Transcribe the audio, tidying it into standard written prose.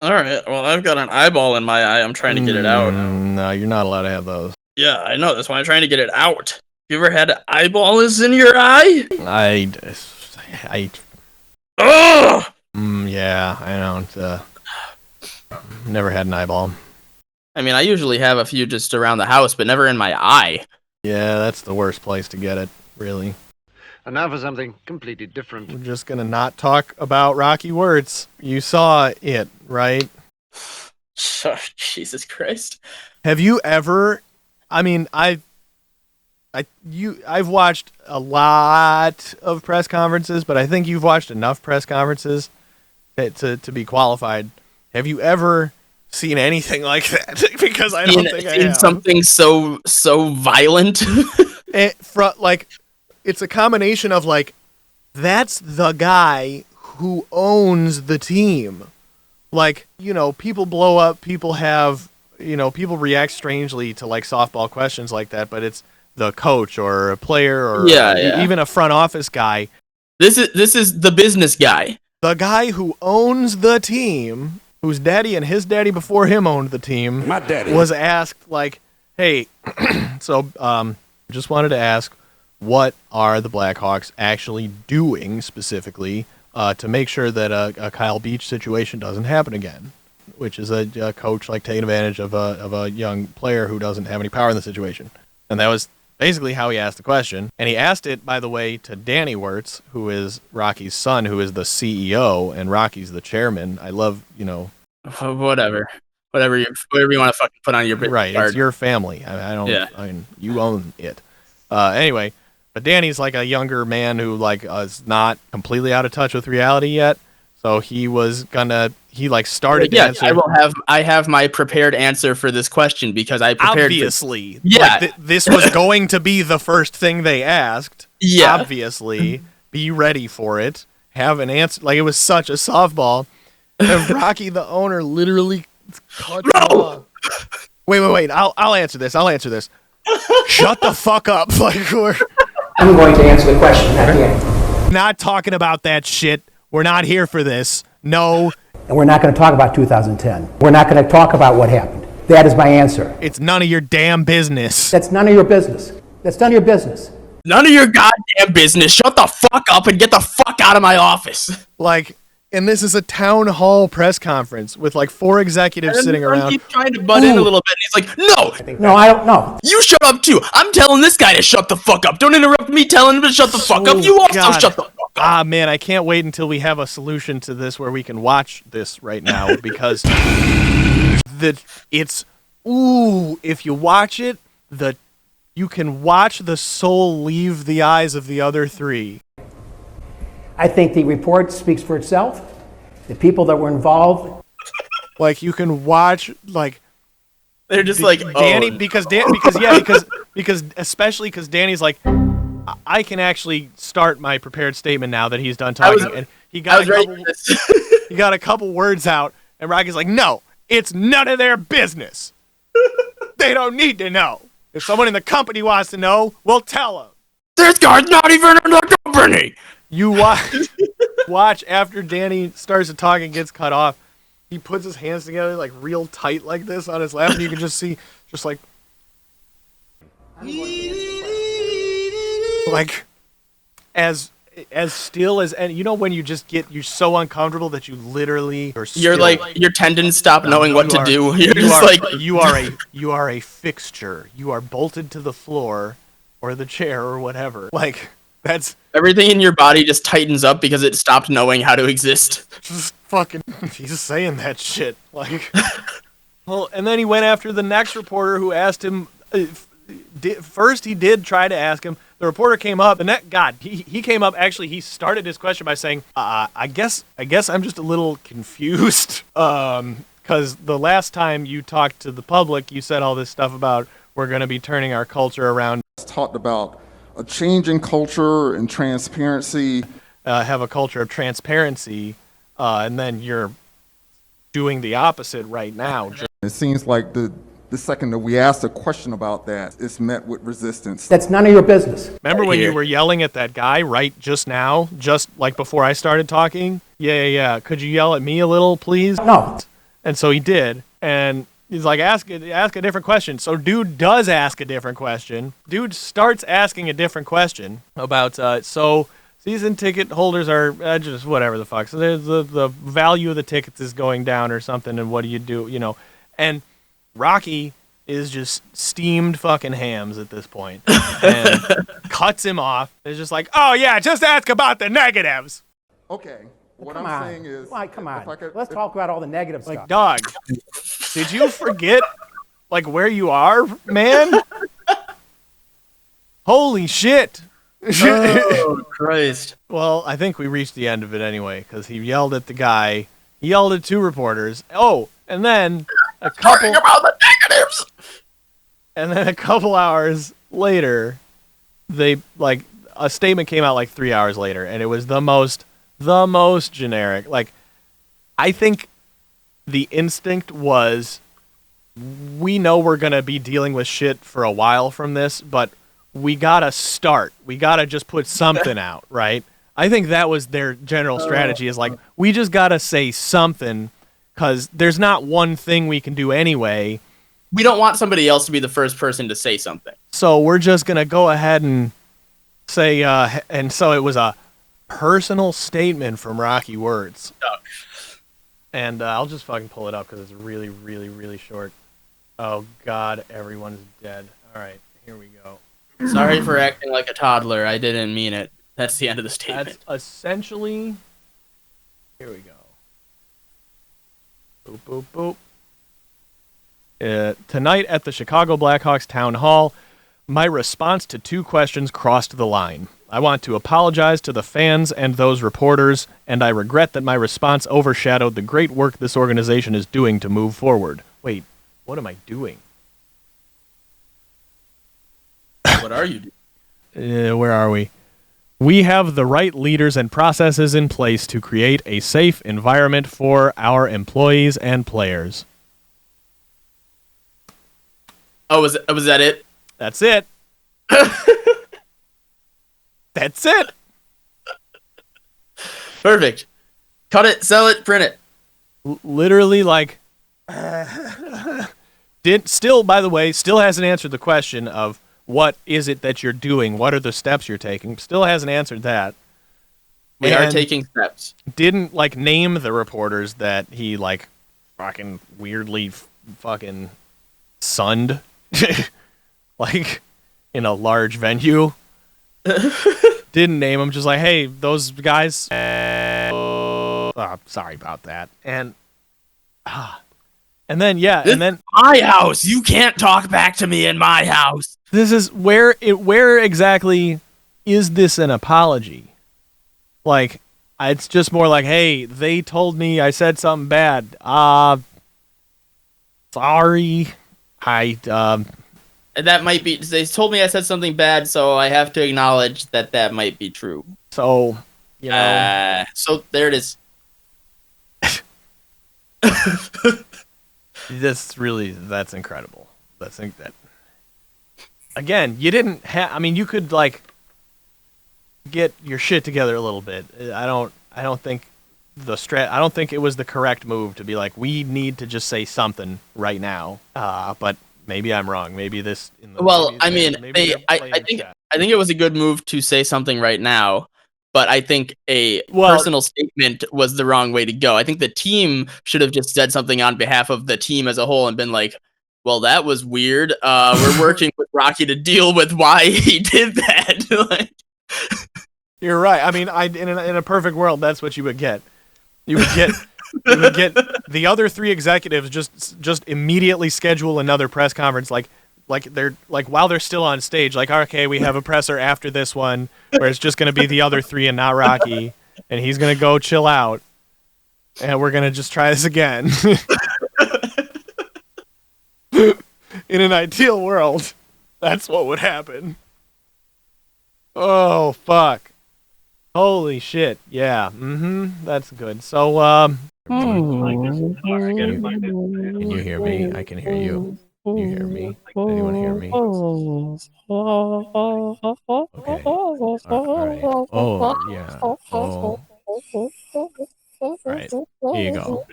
All right. Well, I've got an eyeball in my eye. I'm trying to get it out. No, you're not allowed to have those. Yeah, I know. That's why I'm trying to get it out. You ever had eyeballs in your eye? Ugh! Yeah, I don't. Never had an eyeball. I mean, I usually have a few just around the house, but never in my eye. Yeah, that's the worst place to get it, really. And now for something completely different. We're just gonna not talk about Rocky Wirtz. You saw it, right? Oh, Jesus Christ. Have you ever? I mean, I've watched a lot of press conferences, but I think you've watched enough press conferences to be qualified. Have you ever seen anything like that? Because I don't think I have. Something so violent. It's a combination of like, that's the guy who owns the team. Like, you know, people blow up, people react strangely to like softball questions like that, but it's the coach or a player or even a front office guy. This is the business guy. The guy who owns the team, whose daddy and his daddy before him owned the team. My daddy was asked like, hey, so just wanted to ask, what are the Blackhawks actually doing specifically to make sure that a Kyle Beach situation doesn't happen again? Which is a coach like taking advantage of a young player who doesn't have any power in the situation. And that was basically how he asked the question. And he asked it, by the way, to Danny Wirtz, who is Rocky's son, who is the CEO, and Rocky's the chairman. I love, whatever you want to fucking put on your right. card. It's your family. I don't. Yeah. I mean, you own it. Anyway, but Danny's like a younger man who is not completely out of touch with reality yet. So he started to answer. I have my prepared answer for this question because I prepared. Obviously. Yeah. This was going to be the first thing they asked. Yeah. Obviously. Be ready for it. Have an answer. Like, it was such a softball. And Rocky, the owner, literally cut him off. Wait. I'll answer this. Shut the fuck up. I'm going to answer the question at the end. Not talking about that shit. We're not here for this. No. And we're not going to talk about 2010. We're not going to talk about what happened. That is my answer. It's none of your damn business. That's none of your business. None of your goddamn business. Shut the fuck up and get the fuck out of my office. And this is a town hall press conference with 4 executives sitting around. Keep trying to butt in a little bit. And he's like, no. No, I don't know. You shut up too. I'm telling this guy to shut the fuck up. Don't interrupt me telling him to shut the fuck up. You also shut the fuck up. Ah, man, I can't wait until we have a solution to this where we can watch this right now because if you watch it, you can watch the soul leave the eyes of the other 3. I think the report speaks for itself. The people that were involved. You can watch, they're just Danny, because especially because Danny's like, I can actually start my prepared statement now that he's done talking. And he got a couple words out, and Rocky's like, no, it's none of their business. They don't need to know. If someone in the company wants to know, we'll tell them. This guy's not even in the company. You watch after Danny starts to talk and gets cut off. He puts his hands together real tight like this on his lap, and you can just see as still as, and when you just you're so uncomfortable that you literally your tendons stop knowing what to do. You are a fixture. You are bolted to the floor or the chair or whatever. That's everything in your body just tightens up because it stopped knowing how to exist. Just fucking, he's saying that shit. Well, and then he went after the next reporter who asked him. First, he did try to ask him. The reporter came up. He came up. Actually, he started his question by saying, "I guess I'm just a little confused. Because the last time you talked to the public, you said all this stuff about we're going to be turning our culture around. Talked about a change in culture and transparency. Have a culture of transparency, and then you're doing the opposite right now. It seems like the second that we asked a question about that, it's met with resistance. That's none of your business. Remember when you were yelling at that guy right just now, just before I started talking? Yeah. Could you yell at me a little, please? No. And so he did, and he's like, ask a different question. So dude does ask a different question. Dude starts asking a different question about, so season ticket holders are just whatever the fuck. So the value of the tickets is going down or something, and what do you do, you know? And Rocky is just steamed fucking hams at this point and cuts him off. It's just like, oh yeah, just ask about the negatives. Okay. What Come I'm on. saying is, Why, come on. if I could- Let's talk about all the negative Like, stuff. dog, did you forget like where you are, man? Holy shit. Oh, Christ. Well, I think we reached the end of it anyway, because he yelled at the guy. He yelled at 2 reporters. Oh, and then a couple About the negatives. and then a couple hours later, they like a statement came out like 3 hours later, and it was the most generic. Like, I think the instinct was, we know we're gonna be dealing with shit for a while from this, but we gotta start. We gotta just put something out, right? I think that was their general strategy, is like, we just gotta say something, because there's not one thing we can do anyway. We don't want somebody else to be the first person to say something. So we're just gonna go ahead and say, and so it was a personal statement from Rocky Wirtz. Oh. And I'll just fucking pull it up because it's really, really, really short. Oh God, everyone's dead. All right, here we go. Sorry for acting like a toddler. I didn't mean it. That's the end of the statement. That's essentially. Here we go. Boop, boop, boop. Tonight at the Chicago Blackhawks Town Hall, my response to 2 questions crossed the line. I want to apologize to the fans and those reporters, and I regret that my response overshadowed the great work this organization is doing to move forward. Wait, what am I doing? What are you doing? Where are we? We have the right leaders and processes in place to create a safe environment for our employees and players. Oh, was that it? That's it. That's it. Perfect. Cut it, sell it, print it. Literally, like, still, by the way, still hasn't answered the question of what is it that you're doing? What are the steps you're taking? Still hasn't answered that. We are And taking steps. didn't, like, name the reporters that he, like, fucking weirdly fucking sunned, like, in a large venue. Didn't name them, just like, hey, those guys. Sorry about that. And then, yeah, This and then my house. You can't talk back to me in my house. this is where exactly is this an apology? Like, it's just more like, hey, they told me I said something bad. Sorry. That might be. They told me I said something bad, so I have to acknowledge that might be true. So, you know. So there it is. That's incredible. That again, you didn't have. I mean, you could like get your shit together a little bit. I don't think I don't think it was the correct move to be like, we need to just say something right now. But maybe I'm wrong. Maybe this. Well, I mean, I think it was a good move to say something right now. But I think a personal statement was the wrong way to go. I think the team should have just said something on behalf of the team as a whole and been like, well, that was weird. We're working with Rocky to deal with why he did that. Like, you're right. I mean, in a perfect world, that's what you would get. You would get the other 3 executives just immediately schedule another press conference like they're like while they're still on stage, like, okay, we have a presser after this one where it's just going to be the other 3 and not Rocky, and he's going to go chill out, and we're going to just try this again. In an ideal world, that's what would happen. Oh, fuck. Holy shit. Yeah. That's good. So, can you hear me? I can hear you. Can you hear me? Anyone hear me? Okay. All right. Oh, yeah. Oh. All right. Here you go.